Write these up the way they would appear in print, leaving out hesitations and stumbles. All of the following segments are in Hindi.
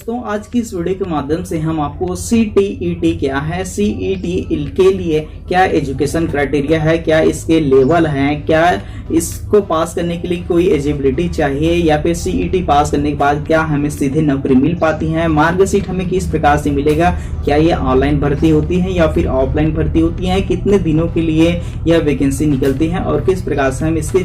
तो आज की इस वीडियो के माध्यम से हम आपको CTET क्या है, CET के लिए क्या एजुकेशन क्राइटेरिया है, क्या इसके लेवल हैं, क्या इसको पास करने के लिए कोई एलिजिबिलिटी चाहिए या फिर CET पास करने के बाद क्या हमें सीधे नौकरी मिल पाती है, मार्कशीट हमें किस प्रकार से मिलेगा, क्या ये ऑनलाइन भर्ती होती है या फिर ऑफलाइन भर्ती होती है, कितने दिनों के लिए यह वैकेंसी निकलती है और किस प्रकार से हम इसके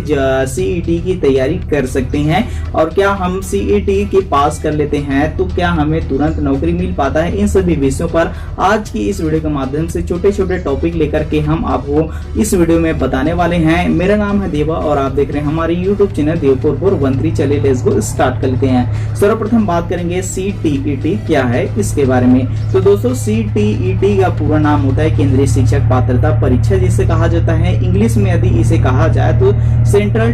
CET की तैयारी कर सकते हैं और क्या हम CET की पास कर लेते हैं तो क्या हमें तुरंत नौकरी मिल पाता है। इन सभी विषयों पर आज की इस वीडियो के माध्यम से छोटे छोटे टॉपिक लेकर के हम आपको इस वीडियो में बताने वाले हैं। मेरा नाम है देवा और आप देख रहे हैं हमारे YouTube चैनल देव4413। चलिए लेट्स गो स्टार्ट कर लेते हैं। सर्वप्रथम बात करेंगे CTET क्या है इसके बारे में। तो दोस्तों CTET का पूरा नाम होता है केंद्रीय शिक्षक पात्रता परीक्षा जिसे कहा जाता है। इंग्लिश में यदि इसे कहा जाए तो सेंट्रल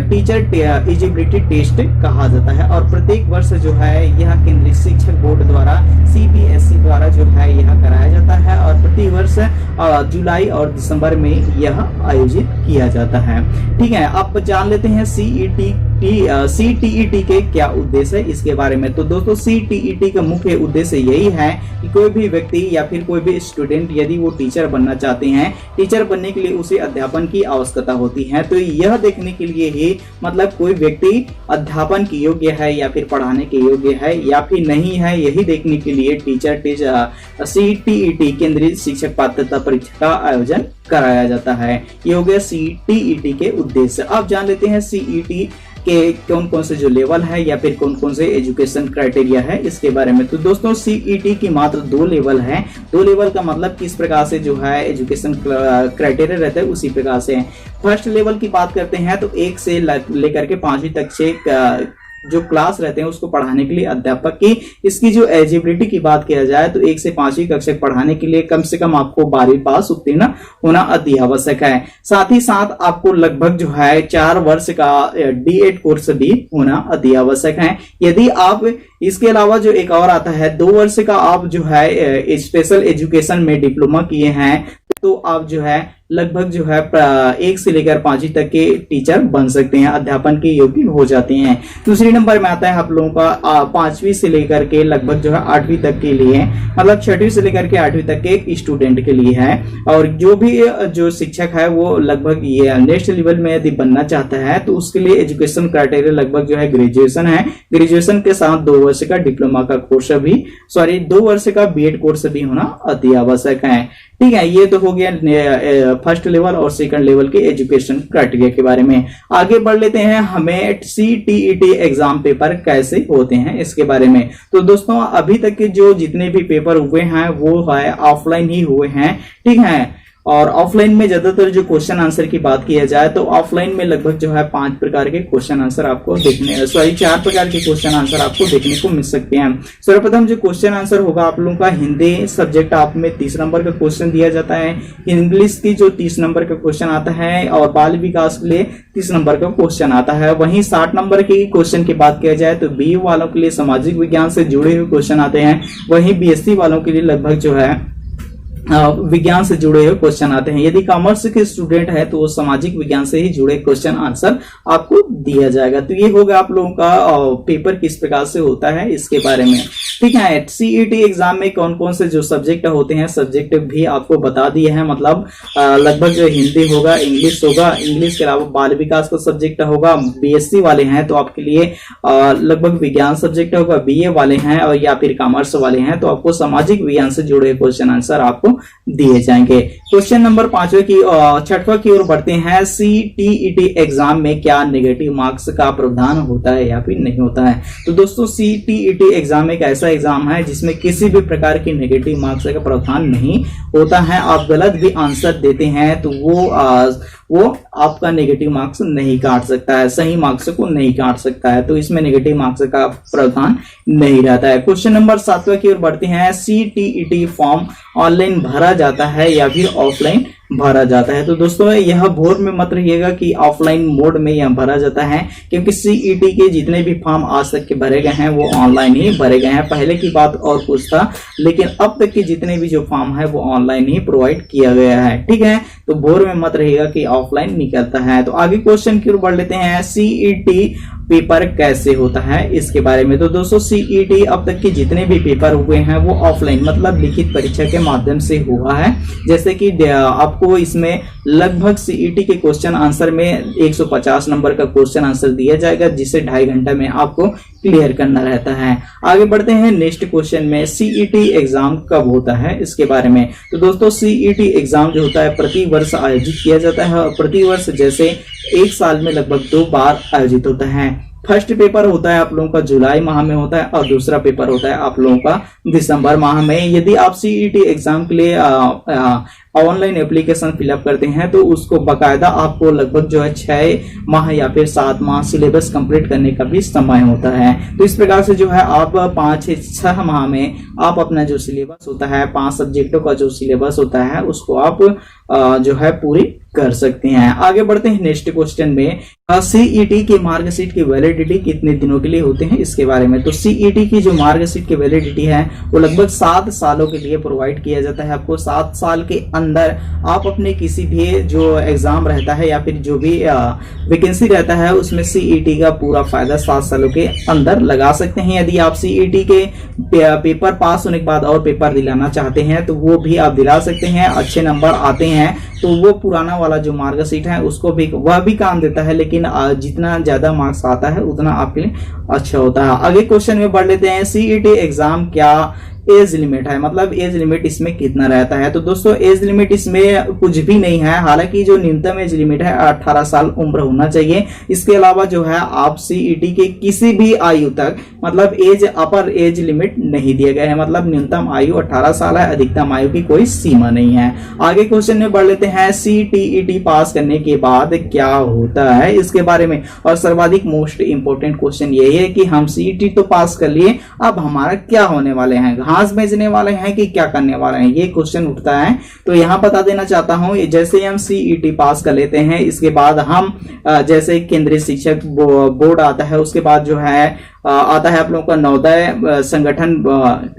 टीचर एलिजिबिलिटी टेस्ट कहा जाता है और प्रत्येक वर्ष जो है यह केंद्रीय शिक्षक बोर्ड द्वारा CBSE द्वारा जो है यह कराया जाता है और प्रति वर्ष जुलाई और दिसंबर में यह आयोजित किया जाता है। ठीक है, आप जान लेते हैं CTET के क्या उद्देश्य है इसके बारे में। तो दोस्तों CTET का मुख्य उद्देश्य यही है कि कोई भी व्यक्ति या फिर कोई भी स्टूडेंट यदि वो टीचर बनना चाहते हैं, टीचर बनने के लिए उसे अध्यापन की आवश्यकता होती है। तो यह देखने के लिए ही मतलब कोई व्यक्ति अध्यापन के योग्य है या फिर पढ़ाने के योग्य है या फिर नहीं है, यही देखने के लिए CTET केंद्रीय शिक्षक पात्रता परीक्षा का आयोजन कराया जाता है। ये हो गया CTET के उद्देश्य। अब जान लेते हैं CET के कौन कौन से जो लेवल है या फिर कौन कौन से एजुकेशन क्राइटेरिया है इसके बारे में। तो दोस्तों CET की मात्र 2 लेवल है। 2 लेवल का मतलब किस प्रकार से जो है एजुकेशन क्राइटेरिया रहता है उसी प्रकार से। फर्स्ट लेवल की बात करते हैं तो 1 से लेकर के 5वीं तक से जो क्लास रहते हैं उसको पढ़ाने के लिए अध्यापक की इसकी जो एलिजिबिलिटी की बात किया जाए तो 1 से 5वीं कक्षा पढ़ाने के लिए कम से कम आपको 12वीं पास उत्तीर्ण होना अति आवश्यक है। साथ ही साथ आपको लगभग जो है 4 वर्ष का D.Ed कोर्स भी होना अति आवश्यक है। यदि आप इसके अलावा जो एक और आता है 2 वर्ष का आप जो है स्पेशल एजुकेशन में डिप्लोमा किए हैं तो आप जो है लगभग जो है 1 से लेकर 5वीं तक के टीचर बन सकते हैं, अध्यापन के योग्य हो जाते हैं। दूसरी नंबर में आता है आप लोगों का 5वीं से लेकर के लगभग जो है 8वीं तक के लिए, मतलब 6वीं से लेकर के 8वीं तक के स्टूडेंट के लिए है। और जो भी जो शिक्षक है वो लगभग ये नेक्स्ट लेवल में यदि बनना चाहता है तो उसके लिए एजुकेशन क्राइटेरिया लगभग जो है ग्रेजुएशन है। ग्रेजुएशन के साथ 2 वर्ष का डिप्लोमा का कोर्स भी 2 वर्ष का B.Ed कोर्स भी होना अति आवश्यक है। ठीक है, ये तो हो गया फर्स्ट लेवल और सेकंड लेवल के एजुकेशन क्राइटेरिया के बारे में। आगे बढ़ लेते हैं हमें CTET एग्जाम पेपर कैसे होते हैं इसके बारे में। तो दोस्तों अभी तक के जो जितने भी पेपर हुए हैं वो है ऑफलाइन ही हुए हैं। ठीक है, और ऑफलाइन में ज्यादातर जो क्वेश्चन आंसर की बात किया जाए तो ऑफलाइन में लगभग जो है 5 प्रकार के क्वेश्चन आंसर आपको 4 प्रकार के क्वेश्चन आंसर आपको देखने को मिल सकते हैं। सर्वप्रथम जो क्वेश्चन आंसर होगा आप लोगों का हिंदी सब्जेक्ट आप में 30 नंबर का क्वेश्चन दिया जाता है। इंग्लिश की जो 30 नंबर का क्वेश्चन आता है और बाल विकास के लिए 30 नंबर का क्वेश्चन आता है। वहीं 60 नंबर की क्वेश्चन की बात किया जाए तो BE वालों के लिए सामाजिक विज्ञान से जुड़े हुए क्वेश्चन आते हैं। वहीं BSc वालों के लिए लगभग जो है विज्ञान से जुड़े हुए क्वेश्चन आते हैं। यदि कॉमर्स के स्टूडेंट है तो वो सामाजिक विज्ञान से ही जुड़े क्वेश्चन आंसर आपको दिया जाएगा। तो ये होगा आप लोगों का पेपर किस प्रकार से होता है इसके बारे में। ठीक है, CET एग्जाम में कौन कौन से जो सब्जेक्ट होते हैं सब्जेक्ट भी आपको बता दिए हैं। मतलब लगभग जो हिंदी होगा, इंग्लिश होगा, इंग्लिश के अलावा बाल विकास का सब्जेक्ट होगा। BSc वाले हैं तो आपके लिए लगभग विज्ञान सब्जेक्ट होगा। BA वाले हैं और या फिर कॉमर्स वाले हैं तो आपको सामाजिक विज्ञान से जुड़े क्वेश्चन आंसर आपको दिए जाएंगे। क्वेश्चन नंबर 6वां की ओर बढ़ते हैं। CTET एग्जाम में क्या नेगेटिव मार्क्स का प्रावधान होता है या फिर नहीं होता है। तो दोस्तों CTET एग्जाम एक ऐसा एग्जाम है जिसमें किसी भी प्रकार की नेगेटिव मार्क्स का प्रावधान नहीं होता है। आप गलत भी आंसर देते हैं तो वो आपका नेगेटिव मार्क्स नहीं काट सकता है, सही मार्क्स को नहीं काट सकता है। तो इसमें नेगेटिव मार्क्स का प्रावधान नहीं रहता है। क्वेश्चन नंबर 7वां की ओर बढ़ते हैं। CTET फॉर्म ऑनलाइन भरा जाता है या फिर ऑफलाइन भरा जाता है। तो दोस्तों यह भोर में मत रहिएगा कि ऑफलाइन मोड में यह भरा जाता है, क्योंकि CET के जितने भी फॉर्म आज तक के भरे गए हैं वो ऑनलाइन ही भरे गए हैं। पहले की बात और कुछ था, लेकिन अब तक के जितने भी जो फॉर्म है वो ऑनलाइन ही प्रोवाइड किया गया है। ठीक है, तो भोर में मत रहिएगा कि ऑफलाइन निकलता है। तो आगे क्वेश्चन की ओर बढ़ लेते हैं। CET पेपर कैसे होता है इसके बारे में। तो दोस्तों सीईटी अब तक के जितने भी पेपर हुए हैं वो ऑफलाइन मतलब लिखित परीक्षा के माध्यम से हुआ है। जैसे कि आपको इसमें लगभग सीईटी के क्वेश्चन आंसर में 150 नंबर का क्वेश्चन आंसर दिया जाएगा, जिसे 2.5 घंटा में आपको क्लियर करना रहता है। आगे बढ़ते हैं नेक्स्ट क्वेश्चन में, सीईटी एग्जाम कब होता है इसके बारे में। तो दोस्तों सीईटी एग्जाम जो होता है प्रति वर्ष आयोजित किया जाता है, और प्रति वर्ष जैसे एक साल में लगभग 2 बार आयोजित होता है। फर्स्ट पेपर होता है आप लोगों का जुलाई माह में होता है, और दूसरा पेपर होता है आप लोगों का दिसंबर माह में। यदि आप सीईटी एग्जाम के लिए ऑनलाइन एप्लीकेशन फिलअप करते हैं तो उसको बकायदा आपको लगभग जो है 6 माह या फिर 7 माह सिलेबस कंप्लीट करने का भी समय होता है। तो इस प्रकार से जो है आप 5-6 माह में आप अपना जो सिलेबस होता है, 5 सब्जेक्टों का जो सिलेबस होता है उसको आप जो है पूरी कर सकते हैं। आगे बढ़ते हैं नेक्स्ट क्वेश्चन में, सीईटी की मार्कशीट की वैलिडिटी कितने दिनों के लिए होते हैं इसके बारे में। तो सीईटी की जो मार्कशीट की वैलिडिटी है वो लगभग 7 सालों के लिए प्रोवाइड किया जाता है। आपको 7 साल के अंदर आप अपने किसी भी जो एग्जाम रहता है या फिर जो भी वैकेंसी रहता है उसमें सीईटी का पूरा फायदा 7 सालों के अंदर लगा सकते हैं। यदि आप सीईटी के पेपर पास होने के बाद और पेपर दिलाना चाहते हैं तो वो भी आप दिला सकते हैं। अच्छे नंबर आते हैं तो वो पुराना वाला जो मार्कशीट है उसको भी वह भी काम देता है, लेकिन जितना ज्यादा मार्क्स आता है उतना आपके लिए अच्छा होता है। आगे क्वेश्चन में बढ़ लेते हैं, सीईटी एग्जाम क्या एज लिमिट है, मतलब एज लिमिट इसमें कितना रहता है। तो दोस्तों एज लिमिट इसमें कुछ भी नहीं है, हालांकि जो न्यूनतम एज लिमिट है 18 साल उम्र होना चाहिए। इसके अलावा जो है आप सीईटी के किसी भी आयु तक मतलब एज अपर एज लिमिट नहीं दिए गए हैं, मतलब न्यूनतम आयु 18 साल है, अधिकतम आयु की कोई सीमा नहीं है। आगे क्वेश्चन में बढ़ लेते हैं, सीटीईटी पास करने के बाद क्या होता है इसके बारे में। और सर्वाधिक मोस्ट इंपोर्टेंट क्वेश्चन यही है कि हम सीईटी तो पास कर लिए, अब हमारा क्या होने वाले हैं, घास बेचने वाले हैं कि क्या करने वाले हैं, ये क्वेश्चन उठता है। तो यहाँ बता देना चाहता हूँ, जैसे हम सीईटी पास कर लेते हैं इसके बाद हम जैसे केंद्रीय शिक्षक बोर्ड आता है, उसके बाद जो है आता है आप लोगों का नवोदय संगठन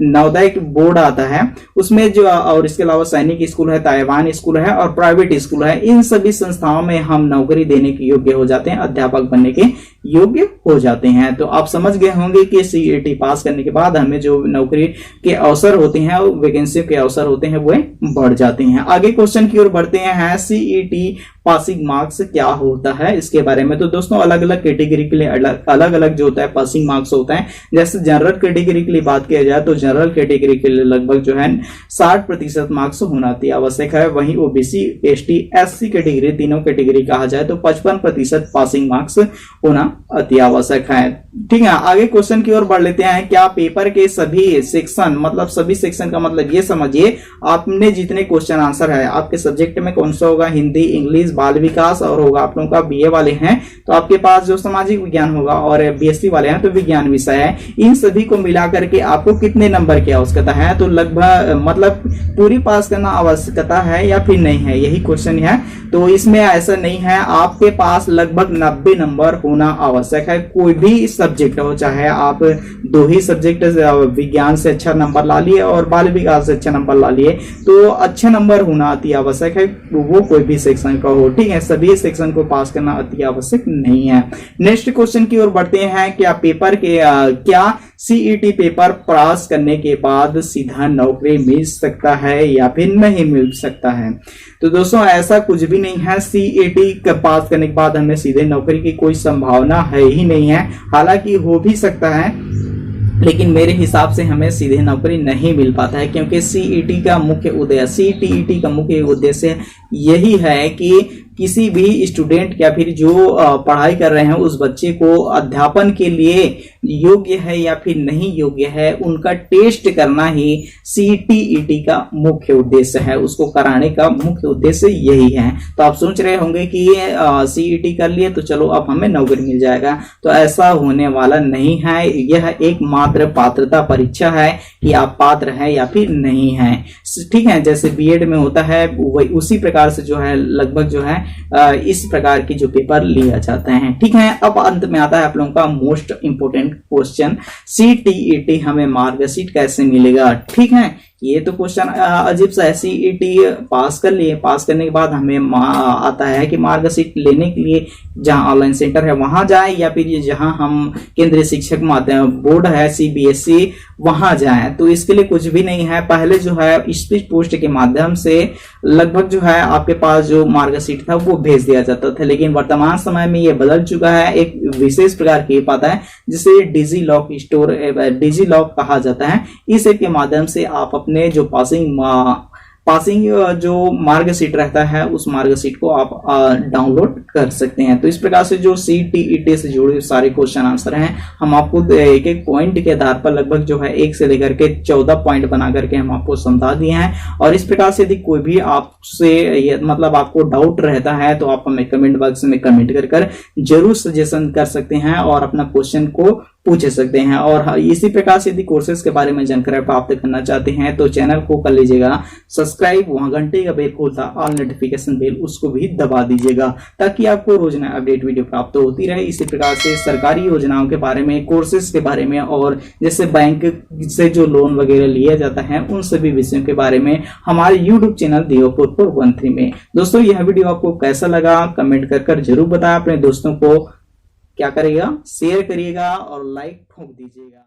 नवोदय बोर्ड आता है, उसमें जो और इसके अलावा सैनिक स्कूल है, ताइवान स्कूल है और प्राइवेट स्कूल है, इन सभी संस्थाओं में हम नौकरी देने के योग्य हो जाते हैं, अध्यापक बनने के योग्य हो जाते हैं। तो आप समझ गए होंगे कि सीईटी पास करने के बाद हमें जो नौकरी के अवसर होते हैं, वैकेंसी के अवसर होते हैं, वो बढ़ जाते हैं। आगे क्वेश्चन की ओर बढ़ते हैं, सीईटी पासिंग मार्क्स क्या होता है इसके बारे में। तो दोस्तों अलग अलग कैटेगरी के लिए अलग अलग जो होता है पासिंग मार्क्स होता है। जैसे जनरल कैटेगरी के लिए बात किया जाए तो जनरल कैटेगरी के लिए लगभग जो है 60% मार्क्स होना अति आवश्यक है। वहीं ओबीसी, एसटी, एससी कैटेगरी, तीनों कैटेगरी कहा जाए तो 55% पासिंग मार्क्स होना अति आवश्यक है। ठीक है, आगे क्वेश्चन की ओर बढ़ लेते हैं, क्या पेपर के सभी सेक्शन, मतलब सभी सेक्शन का मतलब ये समझिए आपने जितने क्वेश्चन आंसर है आपके सब्जेक्ट में कौन सा होगा, हिंदी, इंग्लिश, बाल विकास और होगा आप लोगों का बीए वाले हैं तो आपके पास जो सामाजिक विज्ञान होगा, और बीएससी वाले हैं तो विज्ञान विषय है, इन सभी को मिला करके आपको कितने नंबर की आवश्यकता है। तो लगभग मतलब पूरी पास करना आवश्यकता है या फिर नहीं है, यही क्वेश्चन है। तो इसमें ऐसा नहीं है, आपके पास लगभग 90 नंबर होना आवश्यक है। कोई भी सब्जेक्ट हो, चाहे आप 2 ही सब्जेक्ट विज्ञान से अच्छा नंबर ला लिए और बाल विकास से अच्छा नंबर ला लिए, तो अच्छे नंबर होना अति आवश्यक है, वो कोई भी सेक्शन का हो। ठीक है, सभी सेक्शन को पास करना अति आवश्यक नहीं है। नेक्स्ट क्वेश्चन की ओर बढ़ते हैं, क्या पेपर के क्या सीईटी पेपर पास करने के बाद सीधा नौकरी मिल सकता है या फिर नहीं मिल सकता है। तो दोस्तों ऐसा कुछ भी नहीं है, सीईटी का पास करने के बाद हमें सीधे नौकरी की कोई संभावना है ही नहीं है। हालांकि हो भी सकता है लेकिन मेरे हिसाब से हमें सीधे नौकरी नहीं मिल पाता है, क्योंकि सीईटी का मुख्य उद्देश्य, सीटीईटी का मुख्य उद्देश्य यही है कि किसी भी स्टूडेंट या फिर जो पढ़ाई कर रहे हैं उस बच्चे को अध्यापन के लिए योग्य है या फिर नहीं योग्य है, उनका टेस्ट करना ही सीटीईटी का मुख्य उद्देश्य है, उसको कराने का मुख्य उद्देश्य यही है। तो आप सोच रहे होंगे कि सीईटी कर लिए तो चलो अब हमें नौकरी मिल जाएगा, तो ऐसा होने वाला नहीं है। यह एक मात्र पात्रता परीक्षा है कि आप पात्र हैं या फिर नहीं है। ठीक है, जैसे बीएड में होता है उसी प्रकार से जो है लगभग जो है इस प्रकार की जो पेपर लिया जाता है। ठीक है, अब अंत में आता है आप लोगों का मोस्ट इंपोर्टेंट क्वेश्चन, सीटीईटी हमें मार्कशीट कैसे मिलेगा। ठीक है, ये तो क्वेश्चन अजीब सा है। सीईटी पास कर लिए, पास करने के बाद हमें आता है कि मार्कशीट लेने के लिए जहां ऑनलाइन सेंटर है वहां जाए, या फिर जहां हम केंद्रीय शिक्षक माध्यम बोर्ड है सीबीएसई वहां जाए। तो इसके लिए कुछ भी नहीं है। पहले जो है स्पीड पोस्ट के माध्यम से लगभग जो है आपके पास जो मार्कशीट था वो भेज दिया जाता था, लेकिन वर्तमान समय में ये बदल चुका है। एक विशेष प्रकार की ऐप आता है जिसे डिजी लॉक स्टोर, डिजी लॉक कहा जाता है। इस ऐप के माध्यम से आप अपने जो पासिंग जो मार्कशीट रहता है उस मार्कशीट को आप डाउनलोड कर सकते हैं। तो इस प्रकार से जो सीटीईटी से जुड़े सारे क्वेश्चन आंसर हैं हम आपको एक एक पॉइंट के आधार पर लगभग जो है 1 से लेकर के 14 पॉइंट बना करके हम आपको समझा दिए हैं। और इस प्रकार से यदि कोई भी आपसे मतलब आपको डाउट रहता है तो आप हमें कमेंट बॉक्स में कमेंट कर जरूर सजेशन कर सकते हैं और अपना क्वेश्चन को पूछ सकते हैं। और इसी प्रकार से यदि कोर्सेज के बारे में जानकारी प्राप्त करना चाहते हैं तो चैनल को कर लीजिएगा सब्सक्राइब, वहां घंटे का बेल खुलता ऑल नोटिफिकेशन बेल उसको भी दबा दीजिएगा ताकि आपको रोजाना अपडेट वीडियो प्राप्त होती रहे। इसी प्रकार से सरकारी योजनाओं के बारे में, कोर्सेज के बारे में और जैसे बैंक से जो लोन वगैरह लिया जाता है उन सभी विषयों के बारे में हमारे यूट्यूब चैनल दियो 4413 में। दोस्तों यह वीडियो आपको कैसा लगा कमेंट कर जरूर बताएं। अपने दोस्तों को क्या करिएगा, शेयर करिएगा और लाइक ठोक दीजिएगा।